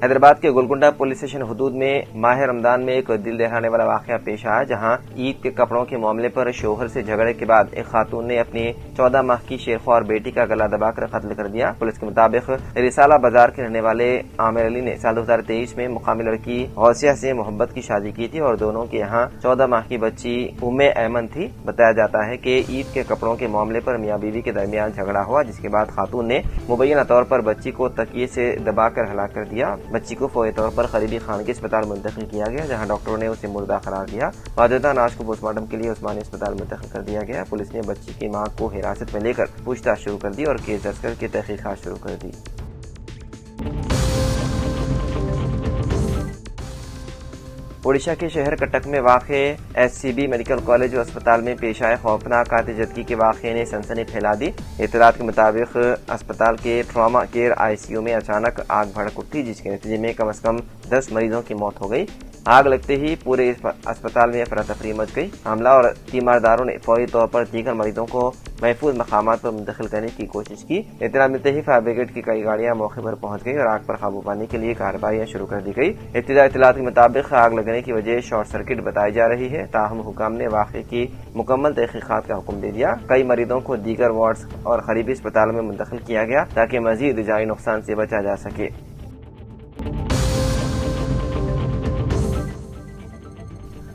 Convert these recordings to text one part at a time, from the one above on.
حیدرآباد کے Golconda police station حدود میں ماہ رمضان میں ایک دل دہلانے والا واقعہ پیش آیا، جہاں عید کے کپڑوں کے معاملے پر شوہر سے جھگڑے کے بعد ایک خاتون نے اپنی 14 ماہ کی شیرخوار بیٹی کا گلا دبا کر قتل کر دیا۔ پولیس کے مطابق رسالہ بازار کے رہنے والے عامر علی نے سال 2023 میں مقامی لڑکی غوثیہ سے محبت کی شادی کی تھی اور دونوں کے یہاں 14 ماہ کی بچی ام ایمن تھی۔ بتایا جاتا ہے کہ عید کے کپڑوں کے معاملے پر میاں بیوی کے درمیان جھگڑا ہوا، جس کے بعد خاتون نے مبینہ طور پر بچی کو تکیے سے دبا کر ہلاک کر دیا۔ بچی کو فوری طور پر قریبی خانگی اسپتال منتقل کیا گیا، جہاں ڈاکٹروں نے اسے مردہ قرار دیا۔ واجدہ لاش کو پوسٹ مارٹم کے لیے عثمانی اسپتال منتقل کر دیا گیا۔ پولیس نے بچی کی ماں کو حراست میں لے کر پوچھ تاچھ شروع کر دی اور کیس درج کر کے تحقیقات شروع کر دی۔ اڈیشہ کے شہر کٹک میں واقع S C B medical college و اسپتال میں پیش آئے خوفناک قحط جدگی کے واقعے نے سنسنی پھیلا دی۔ اطلاعات کے مطابق اسپتال کے trauma care I C U میں اچانک آگ بھڑک اٹھی، جس کے نتیجے میں کم از کم 10 مریضوں کی موت ہو گئی۔ آگ لگتے ہی پورے اسپتال میں افراتفری مچ گئی۔ عملہ اور تیمارداروں نے فوری طور پر دیگر مریضوں کو محفوظ مقامات پر منتقل کرنے کی کوشش کی۔ اطلاع ملتے ہی فائر بریگیڈ کی کئی گاڑیاں موقع پر پہنچ گئی اور آگ پر قابو پانے کے لیے کارروائیاں شروع کر دی گئی۔ ابتدائی اطلاعات کے مطابق آگ لگنے کی وجہ شارٹ سرکٹ بتائی جا رہی ہے، تاہم حکام نے واقعے کی مکمل تحقیقات کا حکم دے دیا۔ کئی مریضوں کو دیگر وارڈز اور قریبی اسپتالوں میں منتقل کیا گیا تاکہ مزید جانی نقصان سے بچا جا سکے۔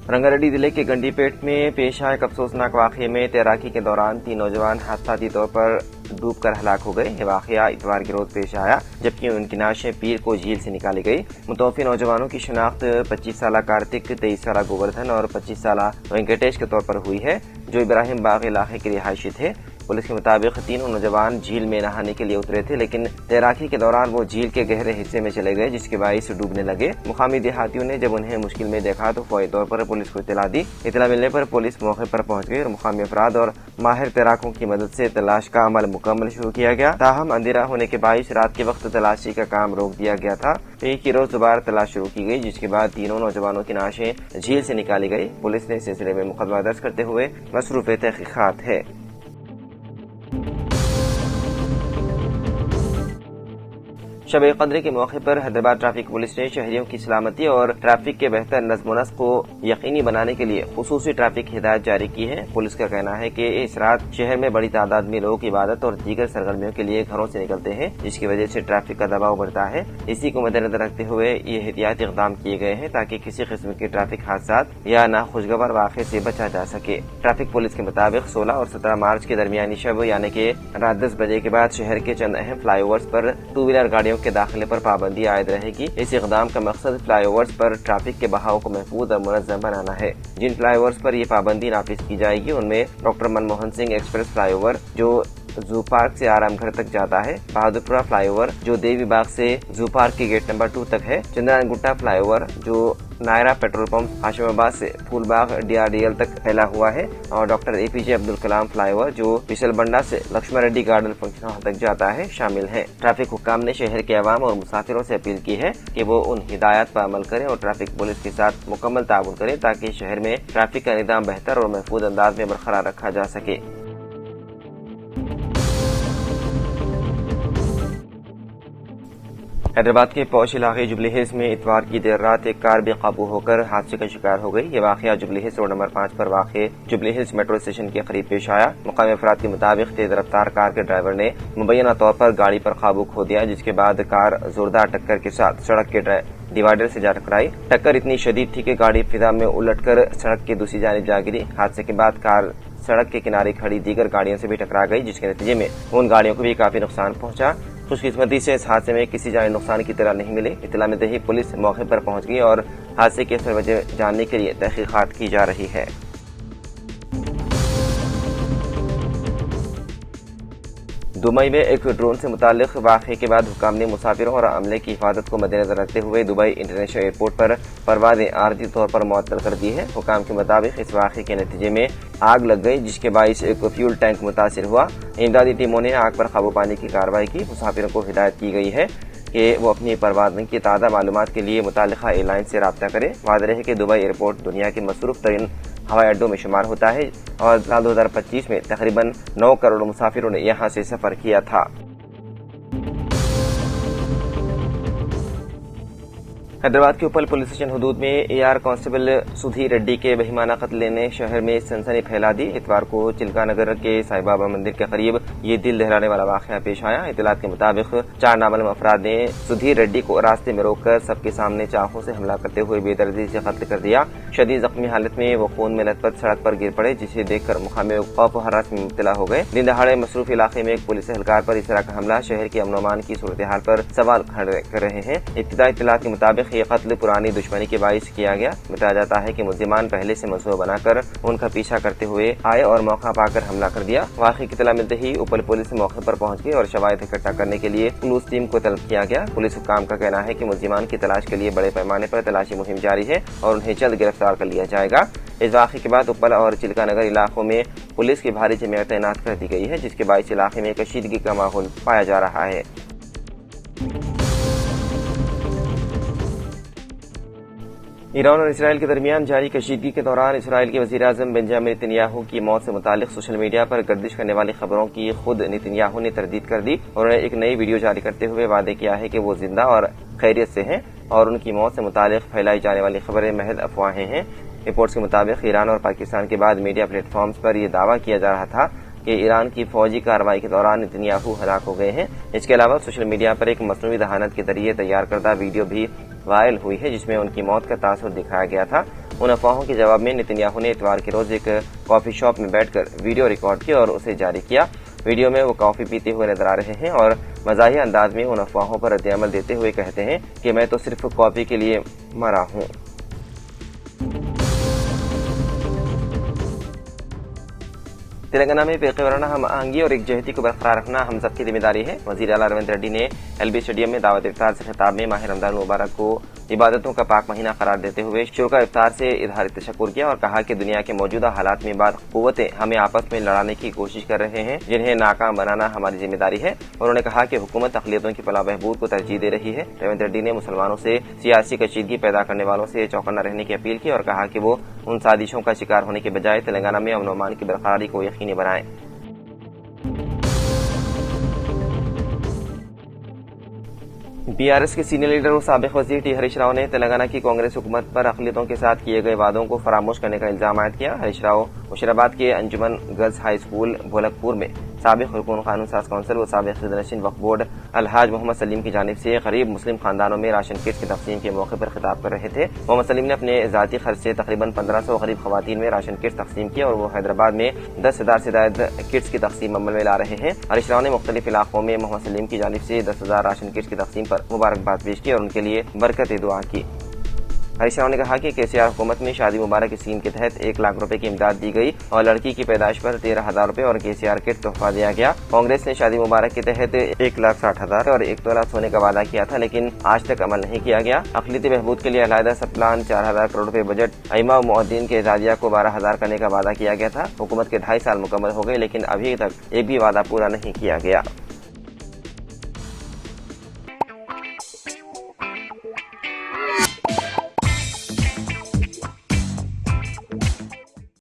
رنگا ریڈی ضلع کے گنڈی پیٹ میں پیش آئے ایک افسوسناک واقعے میں تیراکی کے دوران 3 نوجوان حادثاتی طور پر ڈوب کر ہلاک ہو گئے۔ یہ واقعہ اتوار کے روز پیش آیا، جبکہ ان کی نعشیں پیر کو جھیل سے نکالی گئی۔ متوفی نوجوانوں کی شناخت 25 سالہ کارتک، 23 سالہ گووردھن اور 25 سالہ وینکٹیش کے طور پر ہوئی ہے، جو ابراہیم باغ علاقے کے رہائشی تھے۔ پولیس کے مطابق تینوں نوجوان جھیل میں نہانے کے لیے اترے تھے، لیکن تیراکی کے دوران وہ جھیل کے گہرے حصے میں چلے گئے، جس کے باعث ڈوبنے لگے۔ مقامی دیہاتیوں نے جب انہیں مشکل میں دیکھا تو فوری طور پر پولیس کو اطلاع دی۔ اطلاع ملنے پر پولیس موقع پر پہنچ گئی اور مقامی افراد اور ماہر تیراکوں کی مدد سے تلاش کا عمل مکمل شروع کیا گیا۔ تاہم اندھیرا ہونے کے باعث رات کے وقت تلاشی کا کام روک دیا گیا تھا۔ ایک ہی روز دوبارہ تلاش شروع کی گئی، جس کے بعد تینوں نوجوانوں کی نعشیں جھیل سے نکالی گئی۔ پولیس نے اس سلسلے میں مقدمہ درج کرتے ہوئے مصروف تحقیقات ہے۔ شب قدر کے موقع پر حیدرآباد ٹریفک پولیس نے شہریوں کی سلامتی اور ٹریفک کے بہتر نظم و نسق کو یقینی بنانے کے لیے خصوصی ٹریفک ہدایت جاری کی ہے۔ پولیس کا کہنا ہے کہ اس رات شہر میں بڑی تعداد میں لوگ عبادت اور دیگر سرگرمیوں کے لیے گھروں سے نکلتے ہیں، جس کی وجہ سے ٹریفک کا دباؤ بڑھتا ہے۔ اسی کو مد نظر رکھتے ہوئے یہ احتیاطی اقدام کیے گئے ہیں تاکہ کسی قسم کے ٹریفک حادثات یا ناخوشگوار واقعے سے بچا جا سکے۔ ٹریفک پولیس کے مطابق 16 اور 17 مارچ کے درمیانی شب یعنی کہ رات 10 بجے کے بعد شہر کے چند اہم فلائی اوورز پر 2 ویلر گاڑیوں کے داخلے پر پابندی عائد رہے گی۔ اس اقدام کا مقصد فلائی اوورز پر ٹریفک کے بہاؤ کو محفوظ اور منظم بنانا ہے۔ جن فلائی اوورز پر یہ پابندی نافذ کی جائے گی ان میں doctor Manmohan Singh express fly over جو زو پارک سے آرام گھر تک جاتا ہے، بہادرپورہ فلائی اوور جو دیوی باغ سے زو پارک کے گیٹ نمبر 2 تک ہے، چندران گٹا فلائی اوور جو نائرا پیٹرول پمپ ہاشم آباد سے پھول باغ DRDL تک پھیلا ہوا ہے، اور doctor APJ Abdul Kalam fly over جو وشل بنڈا سے Lakshman ready garden function hall تک جاتا ہے شامل ہے۔ ٹریفک حکام نے شہر کے عوام اور مسافروں سے اپیل کی ہے کہ وہ ان ہدایات پر عمل کریں اور ٹریفک پولیس کے ساتھ مکمل تعاون کریں تاکہ شہر میں ٹریفک کا نظام بہتر اور محفوظ انداز میں برقرار رکھا جا سکے۔ حیدرآباد کے پوش علاقے جبلی ہلز میں اتوار کی دیر رات ایک کار بے قابو ہو کر حادثے کا شکار ہو گئی۔ یہ واقعہ جبلی ہلز روڈ نمبر 5 پر واقع جبلی ہلز میٹرو اسٹیشن کے قریب پیش آیا۔ مقامی افراد کے مطابق تیز رفتار کار کے ڈرائیور نے مبینہ طور پر گاڑی پر قابو کھو دیا، جس کے بعد کار زوردار ٹکر کے ساتھ سڑک کے ڈیوائیڈر سے جا ٹکرائی۔ ٹکر اتنی شدید تھی کہ گاڑی فضا میں الٹ کر سڑک کی دوسری جانب جا گری۔ حادثے کے بعد کار سڑک کے کنارے کھڑی دیگر گاڑیوں سے بھی ٹکرا گئی، جس کے نتیجے میں ان گاڑیوں کو بھی کافی نقصان پہنچا۔ خوش قسمتی سے اس حادثے میں کسی جانی نقصان کی اطلاع نہیں ملی۔ اطلاع ملتے ہی پولیس موقع پر پہنچ گئی اور حادثے کی اصل وجہ جاننے کے لیے تحقیقات کی جا رہی ہے۔ दुबई में एक ड्रोन से मुताल्लिक वाक़े के बाद हुक्काम ने मुसाफिरों और अमले की हिफाजत को मद्देनजर रखते हुए दुबई इंटरनेशनल एयरपोर्ट पर परवाज़ें आर्जी तौर पर मुअत्तल कर दी है। हुक्काम के मुताबिक इस वाक़े के नतीजे में आग लग गई, जिसके बाइस एक फ्यूल टैंक मुतासिर हुआ। इमदादी टीमों ने आग पर काबू पाने की कार्रवाई की। मुसाफिरों को हिदायत की गई है कि वो अपनी परवाज़ की ताज़ा मालूमात के लिए मुताल्लिक़ा एयरलाइन से रब्ता करें। वाज़ेह है कि दुबई एयरपोर्ट दुनिया के मसरूफ़ तरीन हवाई अड्डों में शुमार होता है और साल 2025 में तकरीबन 9 करोड़ मुसाफिरों ने यहाँ से सफ़र किया था। हैदराबाद के उपल पुलिस स्टेशन हदूद में एआर कांस्टेबल सुधीर रेड्डी के बेहिमाना कत्ल ने शहर में सनसनी फैला दी। इतवार को चिल्का नगर के साईं बाबा मंदिर के करीब ये दिल दहलाने वाला वाक़या पेश आया। इत्तलात के मुताबिक 4 नामालूम अफराद ने सुधीर रेड्डी को रास्ते में रोककर सबके सामने चाकू से हमला करते हुए बेदर्दी से कत्ल कर दिया। शदीद जख्मी हालत में वो खून में लथपथ सड़क पर गिर पड़े, जिसे देखकर मुखामे खौफ व हरास में मुब्तला हो गए। दिन दहाड़े मसरूफ इलाके में एक पुलिस एहलकार पर इस तरह का हमला शहर के अमन की सूरत हाल पर सवाल खड़े कर रहे हैं। इब्तिदाई इत्तलात के मुताबिक ये कत्ल पुरानी दुश्मनी के बाइस किया गया। बताया जाता है कि मुल्जिमान पहले से मंसूबा बनाकर उनका पीछा करते हुए आए और मौका पाकर हमला कर दिया। वाक़े की इत्तला मिलते ही उपल पुलिस मौके पर पहुंच गई और शवाहिद इकट्ठा करने के लिए क्लूज टीम को तलब किया गया। पुलिस हुक्काम का कहना है कि मुल्जिमान की तलाश के लिए बड़े पैमाने पर तलाशी मुहिम जारी है और उन्हें जल्द गिरफ्तार कर लिया जाएगा। इस वाक़े के बाद उपल और चिल्का नगर इलाकों में पुलिस की भारी जमयत तैनात कर दी गई है, जिसके बाइस इलाके में कशीदगी का माहौल पाया जा रहा है। ईरान और इसराइल के दरमियान जारी कशीदगी के दौरान इसराइल के वज़ीर-ए-आज़म बेंजामिन नेतन्याहू की मौत से मुतालिक सोशल मीडिया पर गर्दिश करने वाली खबरों की खुद नेतन्याहू ने तरदीद कर दी और उन्होंने एक नई वीडियो जारी करते हुए वादे किया है कि वो जिंदा और खैरियत से हैं और उनकी मौत से मुतालिक फैलाई जाने वाली खबरें महज अफवाहें हैं। रिपोर्ट्स के मुताबिक ईरान और पाकिस्तान के बाद मीडिया प्लेटफॉर्म्स पर यह दावा किया जा रहा था कि ईरान की फौजी कार्रवाई के दौरान नेतन्याहू हलाक हो गए हैं। इसके अलावा सोशल मीडिया पर एक मसनूई दहानत के जरिए तैयार करदा वीडियो भी वायरल हुई है, जिसमें उनकी मौत का तासुर दिखाया गया था। उन अफवाहों के जवाब में नेतन्याहू ने इतवार के रोज एक कॉफी शॉप में बैठकर वीडियो रिकॉर्ड किया और उसे जारी किया। वीडियो में वो कॉफी पीते हुए नजर आ रहे हैं और मज़ाहिया अंदाज में उन अफवाहों पर रद्द-ए-अमल देते हुए कहते हैं कि मैं तो सिर्फ कॉफी के लिए मरा हूं। तेलंगाना में पेशेवराना हम आहंगी और एकजहती को बरकरार रखना हम सबकी जिम्मेदारी है। वज़ीर आला रविंद्र रेड्डी ने एलबी स्टेडियम में दावत इफ्तार से खिताब में माह रमजान मुबारक को इबादतों का पाक महीना करार देते हुए शुरा इफ्तार से इजहार तशक्कुर किया और कहा कि दुनिया के मौजूदा हालात में बाद कुव्वतें हमें आपस में लड़ाने की कोशिश कर रहे हैं, जिन्हें नाकाम बनाना हमारी जिम्मेदारी है। उन्होंने कहा कि हुकूमत अक़लियतों की फलाह बहबूद को तरजीह दे रही है। रविंद्र रेड्डी ने मुसलमानों से सियासी कशीदगी पैदा करने वालों से चौकन्ना रहने की अपील की और कहा कि वो उन साजिशों का शिकार होने के बजाय तेलंगाना में अमन व अमान की बरकरारी को यकीनी बनाएं। बीआरएस के सीनियर लीडर और साबिक वज़ीर टी हरीश राव ने तेलंगाना की कांग्रेस हुकूमत पर अक़लियतों के साथ किए गए वादों को फरामोश करने का इल्जाम आयद किया। हरीश राव मुशीराबाद के अंजुमन गर्ल्स हाई स्कूल भोलकपुर में साबिक रुकन कानून साज कौंसिल व साबिक सदरनशीन वक्फ बोर्ड अलहाज मोहम्मद सलीम की जानिब से गरीब मुस्लिम खानदानों में राशन किट्स की तकसीम के मौके पर खिताब कर रहे थे। मोहम्मद सलीम ने अपने ज़ाती खर्च से तकरीबन 1500 गरीब खवातीन में राशन किट्स तकसीम की और वो हैदराबाद में 10,000 से ज़ायद किट्स की तकसीम अमल में ला रहे हैं। हरीश राव ने मुख्तलिफ इलाकों में मोहम्मद सलीम की जानिब से 10,000 राशन किट्स की तकसीम पर मुबारकबाद पेश की और उनके लिए बरकत दुआ की। हरीश राव ने कहा कि केसीआर हुकूमत में शादी मुबारक स्कीम के तहत 1 लाख रुपए की इमदाद दी गई और लड़की की पैदाइश पर 13,000 रुपए और केसीआर किट तोहफा दिया गया। कांग्रेस ने शादी मुबारक के तहत 1,60,000 और 1 तोला सोने का वादा किया था, लेकिन आज तक अमल नहीं किया गया। अक़लियती बहबूद के लिए अलहदा सब प्लान 4,000 करोड़ रुपए बजट अइमा मुअद्दिन के एजाजिया को 12,000 करने का वादा किया गया था। हुकूमत के 2.5 साल मुकम्मल हो गए, लेकिन अभी तक एक भी वादा पूरा नहीं किया गया।